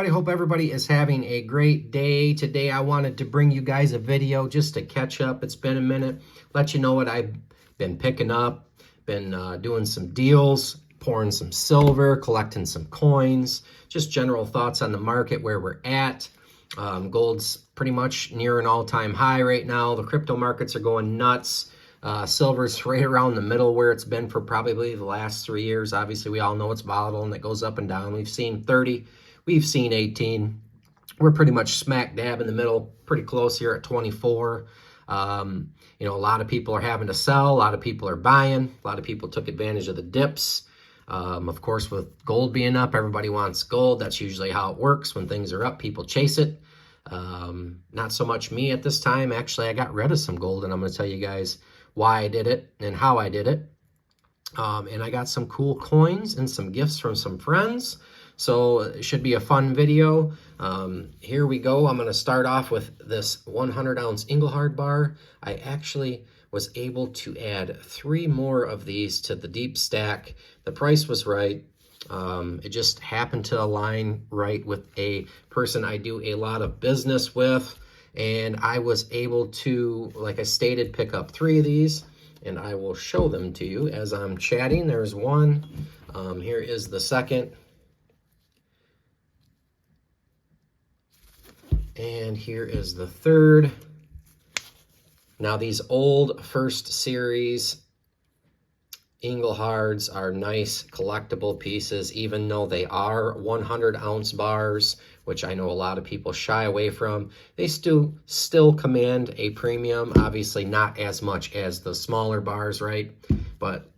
everybody. Hope everybody is having a great day. Today I wanted to bring you guys a video just to catch up. It's been a minute. Let you know what I've been picking up. Been doing some deals, pouring some silver, collecting some coins. Just general thoughts on the market, where we're at. Gold's pretty much near an all-time high right now. The crypto markets are going nuts. Silver's right around the middle where it's been for probably the last 3 years. Obviously, we all know it's volatile and it goes up and down. We've seen 30, we've seen 18. We're pretty much smack dab in the middle, pretty close here at 24. You know, a lot of people are having to sell, a lot of people are buying, a lot of people took advantage of the dips. Of course, with gold being up, everybody wants gold. That's usually how it works. When things are up, people chase it. Not so much me at this time. Actually, I got rid of some gold, and I'm going to tell you guys why I did it and how I did it. And I got some cool coins and some gifts from some friends. So it should be a fun video. Here we go. I'm going to start off with this 100-ounce Engelhard bar. I actually was able to add 3 more of these to the deep stack. The price was right. It just happened to align right with a person I do a lot of business with. And I was able to, like I stated, pick up 3 of these, and I will show them to you as I'm chatting. There's one. Here is the second. And here is the third. Now, these old first series Engelhards are nice collectible pieces, even though they are 100-ounce bars, which I know a lot of people shy away from. They still command a premium, obviously not as much as the smaller bars, right? But,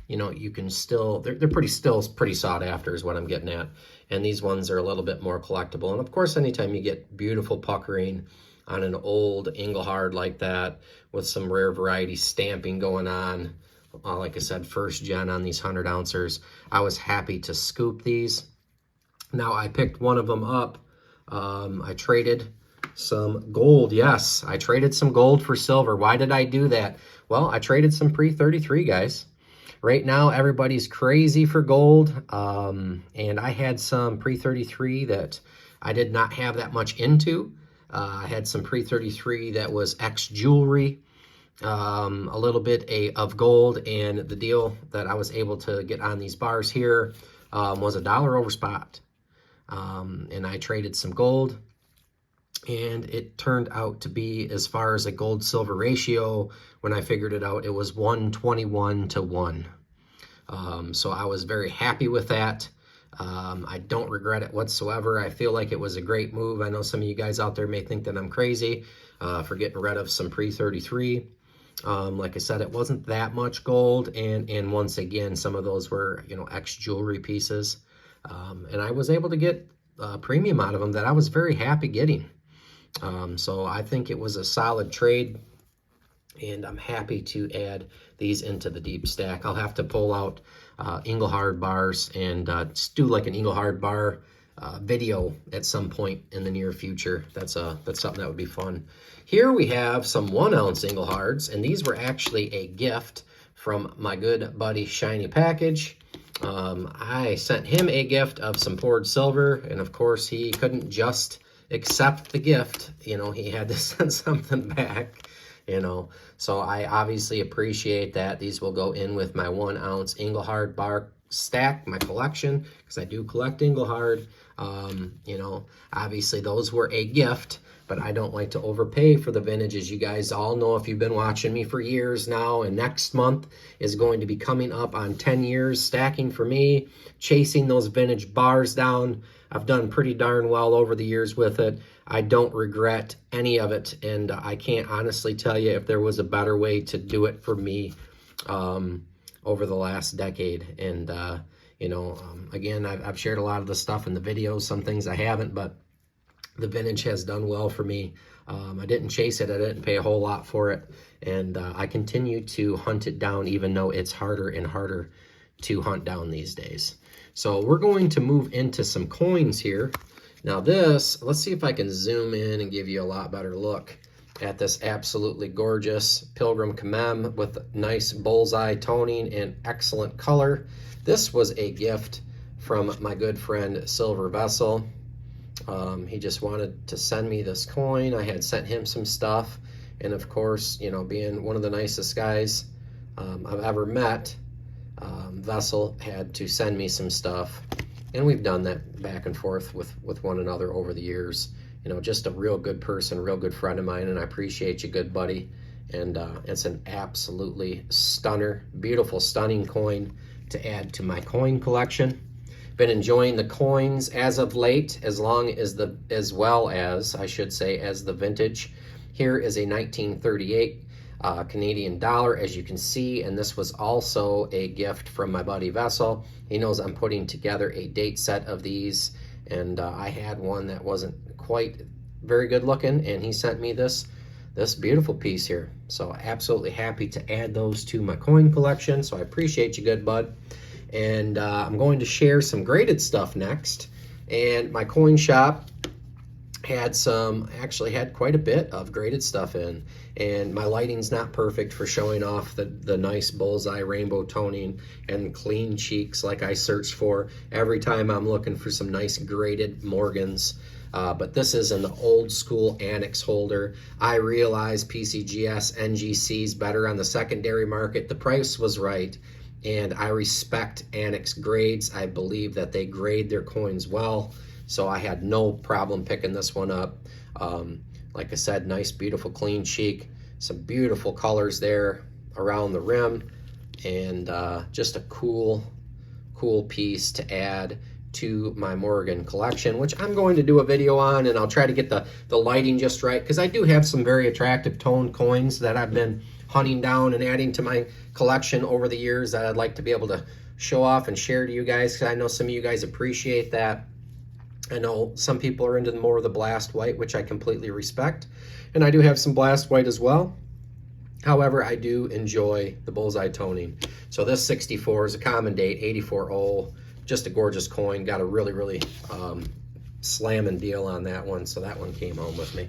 you know, you can still, they're pretty sought after is what I'm getting at. And these ones are a little bit more collectible. And of course, anytime you get beautiful puckering on an old Engelhard like that with some rare variety stamping going on, like I said, first gen on these 100-ouncers, I was happy to scoop these. Now, I picked one of them up. I traded some gold. Yes, I traded some gold for silver. Why did I do that? Well, I traded some pre-33, guys. Right now, everybody's crazy for gold, and I had some pre-33 that I did not have that much into. I had some pre-33 that was ex-jewelry, a little bit of gold, and the deal that I was able to get on these bars here was $1 over spot. And I traded some gold, and it turned out to be, as far as a gold silver ratio, when I figured it out, it was 121 to 1. So I was very happy with that. I don't regret it whatsoever. I feel like it was a great move. I know some of you guys out there may think that I'm crazy for getting rid of some pre-33. Like I said, it wasn't that much gold, and once again, some of those were, you know, ex-jewelry pieces. And I was able to get a premium out of them that I was very happy getting. So I think it was a solid trade, and I'm happy to add these into the deep stack. I'll have to pull out Engelhard bars and do like an Engelhard bar video at some point in the near future. That's something that would be fun. Here we have some 1-ounce Engelhards, and these were actually a gift from my good buddy Shiny Package. I sent him a gift of some poured silver, and of course he couldn't just accept the gift. You know, he had to send something back, you know. So I obviously appreciate that. These will go in with my 1-ounce Engelhard bar stack, my collection, because I do collect Engelhard. You know, obviously those were a gift, but I don't like to overpay for the vintages. You guys all know, if you've been watching me for years now, and next month is going to be coming up on 10 years stacking for me, chasing those vintage bars down. I've done pretty darn well over the years with it. I don't regret any of it, and I can't honestly tell you if there was a better way to do it for me over the last decade. And you know, again, I've shared a lot of the stuff in the videos, some things I haven't, but the vintage has done well for me. I didn't chase it, I didn't pay a whole lot for it, and I continue to hunt it down, even though it's harder and harder to hunt down these days. So we're going to move into some coins here. Now this, let's see if I can zoom in and give you a lot better look at this absolutely gorgeous Pilgrim Commem with nice bullseye toning and excellent color. This was a gift from my good friend Silver Vessel. He just wanted to send me this coin. I had sent him some stuff, and of course, you know, being one of the nicest guys I've ever met, Vessel had to send me some stuff, and we've done that back and forth with one another over the years. You know, just a real good person, real good friend of mine, and I appreciate you, good buddy. And it's an absolutely stunner, beautiful, stunning coin to add to my coin collection. Been enjoying the coins as of late, as well as, I should say, as the vintage. Here is a 1938 Canadian dollar, as you can see, and this was also a gift from my buddy Vessel. He knows I'm putting together a date set of these, and I had one that wasn't quite very good looking, and he sent me this beautiful piece here. So absolutely happy to add those to my coin collection. So I appreciate you, good bud. And I'm going to share some graded stuff next. And my coin shop actually had quite a bit of graded stuff in. And my lighting's not perfect for showing off the nice bullseye rainbow toning and clean cheeks like I search for every time I'm looking for some nice graded Morgans. But this is an old school annex holder. I realize PCGS, NGC's better on the secondary market. The price was right, and I respect annex grades. I believe that they grade their coins well, so I had no problem picking this one up. Like I said, nice, beautiful, clean cheek, some beautiful colors there around the rim, and just a cool piece to add to my Morgan collection, which I'm going to do a video on, and I'll try to get the lighting just right, because I do have some very attractive toned coins that I've been hunting down and adding to my collection over the years that I'd like to be able to show off and share to you guys, because I know some of you guys appreciate that. I know some people are into more of the blast white, which I completely respect, and I do have some blast white as well. However, I do enjoy the bullseye toning. So this 64 is a common date, 84.0. Just a gorgeous coin. Got a really slamming deal on that one, so that one came home with me.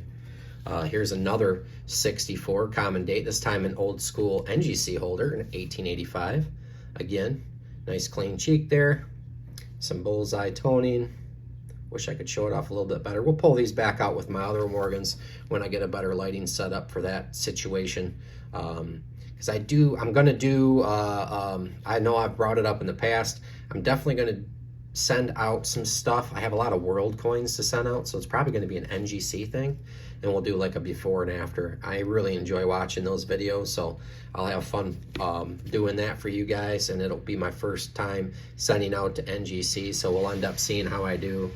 Here's another 64 common date, this time an old school NGC holder in 1885. Again, nice clean cheek there, some bullseye toning. Wish I could show it off a little bit better. We'll pull these back out with my other Morgans when I get a better lighting setup for that situation. Because I'm gonna do, I know I've brought it up in the past, I'm definitely gonna send out some stuff. I have a lot of world coins to send out, so it's probably gonna be an NGC thing, and we'll do like a before and after. I really enjoy watching those videos, so I'll have fun doing that for you guys, and it'll be my first time sending out to NGC, so we'll end up seeing how I do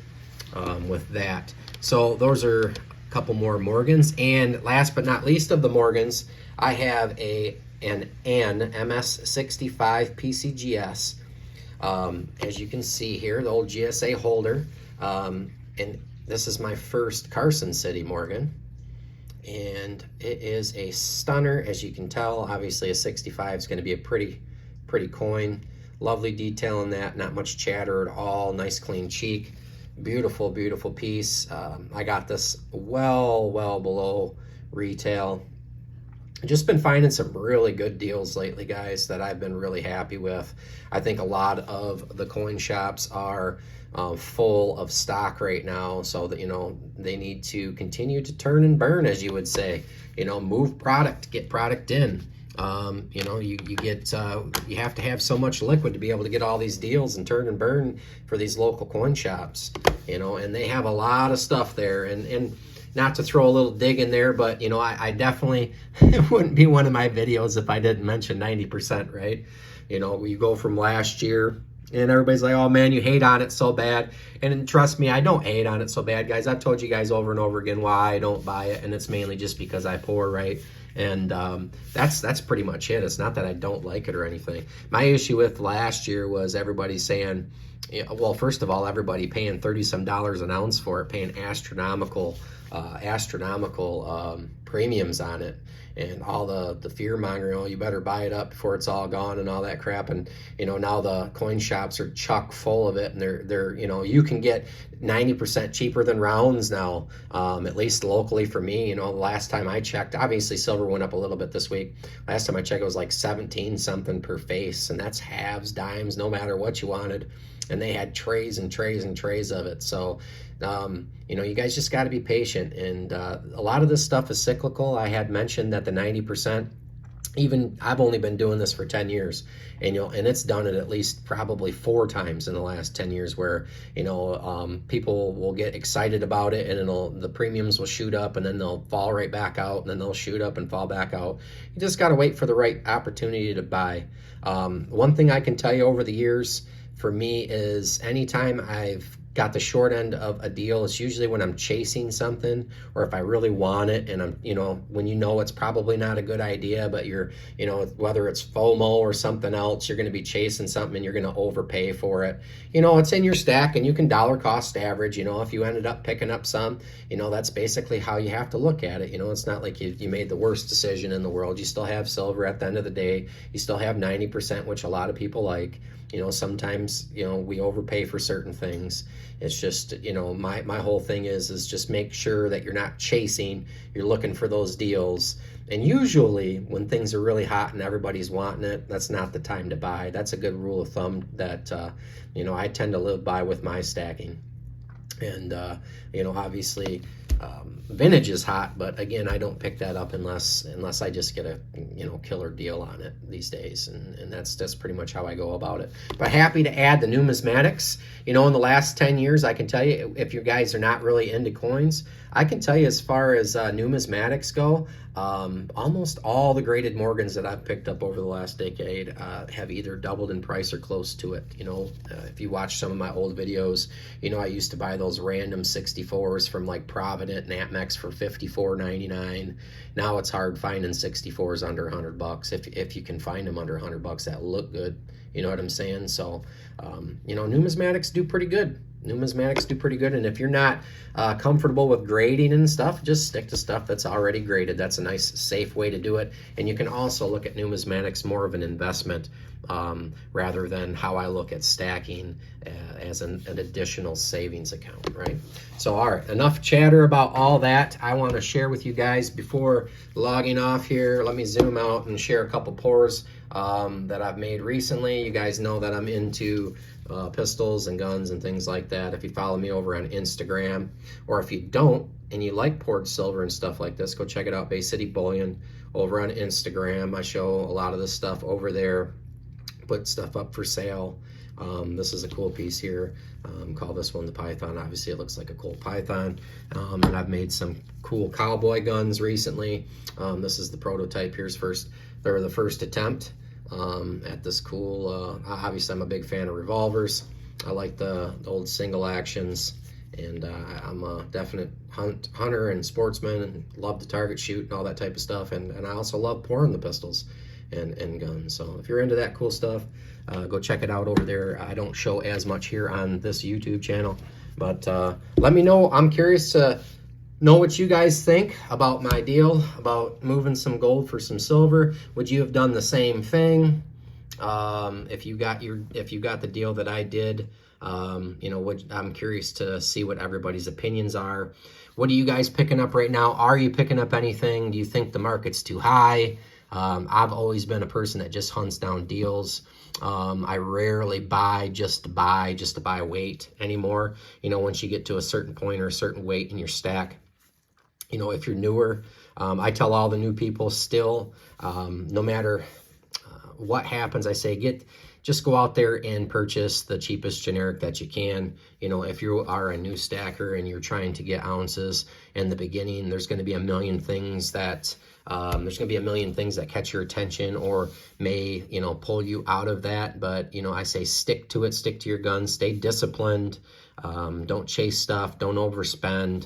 with that. So those are a couple more Morgans, and last but not least of the Morgans, I have an MS65 PCGS. As you can see here, the old GSA holder, and this is my first Carson City Morgan, and it is a stunner. As you can tell, obviously a 65 is going to be a pretty coin. Lovely detail in that, not much chatter at all, nice clean cheek, beautiful piece. I got this well below retail. Just been finding some really good deals lately, guys, that I've been really happy with. I think a lot of the coin shops are full of stock right now, so that, you know, they need to continue to turn and burn, as you would say. You know, move product, get product in. You know, you have to have so much liquid to be able to get all these deals and turn and burn for these local coin shops. You know, and they have a lot of stuff there, and not to throw a little dig in there, but, you know, I definitely, it wouldn't be one of my videos if I didn't mention 90%, right? You know, you go from last year, and everybody's like, oh man, you hate on it so bad. And trust me, I don't hate on it so bad, guys. I've told you guys over and over again why I don't buy it, and it's mainly just because I pour, right? And that's pretty much it. It's not that I don't like it or anything. My issue with last year was everybody saying, well, first of all, everybody paying $30-some an ounce for it, paying astronomical premiums on it, and all the fear mongering, oh, you better buy it up before it's all gone and all that crap. And, you know, now the coin shops are chock full of it, and they're you know, you can get 90% cheaper than rounds now, at least locally for me. You know, the last time I checked, obviously silver silver went up a little bit this week. Last time I checked, it was like 17 something per face, and that's halves, dimes, no matter what you wanted. And they had trays and trays and trays of it. So, you know, you guys just got to be patient. And a lot of this stuff is cyclical. I had mentioned that the 90%, even I've only been doing this for 10 years, and and it's done it at least probably 4 times in the last 10 years where, people will get excited about it, and the premiums will shoot up, and then they'll fall right back out, and then they'll shoot up and fall back out. You just got to wait for the right opportunity to buy. One thing I can tell you over the years for me is anytime I've got the short end of a deal, it's usually when I'm chasing something, or if I really want it, and I'm, when it's probably not a good idea, but you're, whether it's FOMO or something else, you're going to be chasing something and you're going to overpay for it. It's in your stack, and you can dollar cost average. If you ended up picking up some, that's basically how you have to look at it. It's not like you made the worst decision in the world. You still have silver at the end of the day. You still have 90%, which a lot of people like. Sometimes, we overpay for certain things. It's just, my whole thing is just make sure that you're not chasing, you're looking for those deals. And usually when things are really hot and everybody's wanting it, that's not the time to buy. That's a good rule of thumb that, I tend to live by with my stacking. And, obviously, vintage is hot, but again, I don't pick that up unless I just get a killer deal on it these days, and that's pretty much how I go about it. But happy to add the numismatics. In the last 10 years, I can tell you, if you guys are not really into coins, I can tell you as far as numismatics go, almost all the graded Morgans that I've picked up over the last decade have either doubled in price or close to it. If you watch some of my old videos, I used to buy those random 64s from like Provident and Atmex for $54.99. Now it's hard finding 64s under $100 if you can find them under $100 that look good. You know what I'm saying? So, numismatics do pretty good. Numismatics do pretty good, and if you're not comfortable with grading and stuff, just stick to stuff that's already graded. That's a nice, safe way to do it. And you can also look at numismatics more of an investment rather than how I look at stacking as an additional savings account, right? So, all right, enough chatter about all that. I want to share with you guys before logging off here. Let me zoom out and share a couple pours that I've made recently. You guys know that I'm into pistols and guns and things like that. If you follow me over on Instagram, or if you don't and you like poured silver and stuff like this, go check it out, Baycitybullion over on Instagram. I show a lot of this stuff over there, put stuff up for sale. This is a cool piece here. Call this one the Python. Obviously it looks like a cool Python. And I've made some cool cowboy guns recently. This is the prototype. Here's the first attempt at this cool, obviously I'm a big fan of revolvers. I like the old single actions, and I'm a definite hunter and sportsman, and love to target shoot and all that type of stuff, and I also love pouring the pistols and guns. So if you're into that cool stuff, go check it out over there. I don't show as much here on this YouTube channel, but let me know. I'm curious to know what you guys think about my deal about moving some gold for some silver. Would you have done the same thing if you got the deal that I did? I'm curious to see what everybody's opinions are. What are you guys picking up right now? Are you picking up anything? Do you think the market's too high? I've always been a person that just hunts down deals. I rarely buy just to buy weight anymore. Once you get to a certain point or a certain weight in your stack, if you're newer, I tell all the new people still, no matter what happens, I say just go out there and purchase the cheapest generic that you can. If you are a new stacker and you're trying to get ounces in the beginning, there's going to be a million things that catch your attention or may pull you out of that. But I say stick to it, stick to your guns, stay disciplined, don't chase stuff, don't overspend.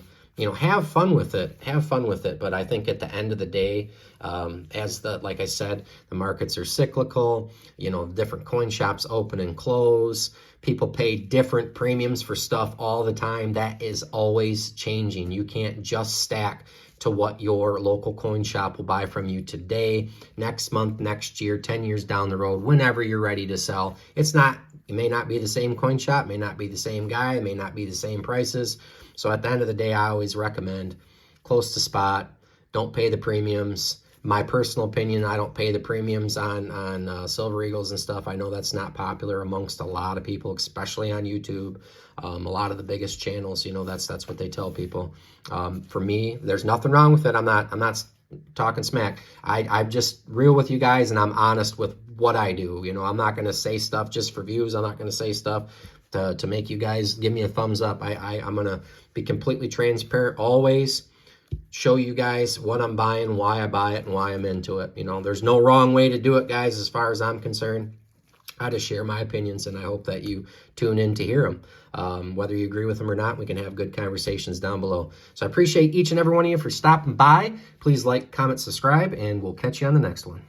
Have fun with it. But I think at the end of the day, like I said, the markets are cyclical. Different coin shops open and close. People pay different premiums for stuff all the time. That is always changing. You can't just stack to what your local coin shop will buy from you today, next month, next year, 10 years down the road, whenever you're ready to sell. It may not be the same coin shop, may not be the same guy, it may not be the same prices. So at the end of the day, I always recommend close to spot, don't pay the premiums, my personal opinion, I don't pay the premiums on Silver Eagles and stuff. I know that's not popular amongst a lot of people, especially on YouTube. A lot of the biggest channels, you know, that's what they tell people. For me, there's nothing wrong with it. I'm not talking smack. I'm just real with you guys, and I'm honest with what I do. You know, I'm not going to say stuff just for views. I'm not going to say stuff to make you guys give me a thumbs up. I'm going to be completely transparent always. Show you guys what I'm buying, why I buy it, and why I'm into it. You know, there's no wrong way to do it, guys, as far as I'm concerned. I just share my opinions, and I hope that you tune in to hear them. Whether you agree with them or not, we can have good conversations down below. So I appreciate each and every one of you for stopping by. Please like, comment, subscribe, and we'll catch you on the next one.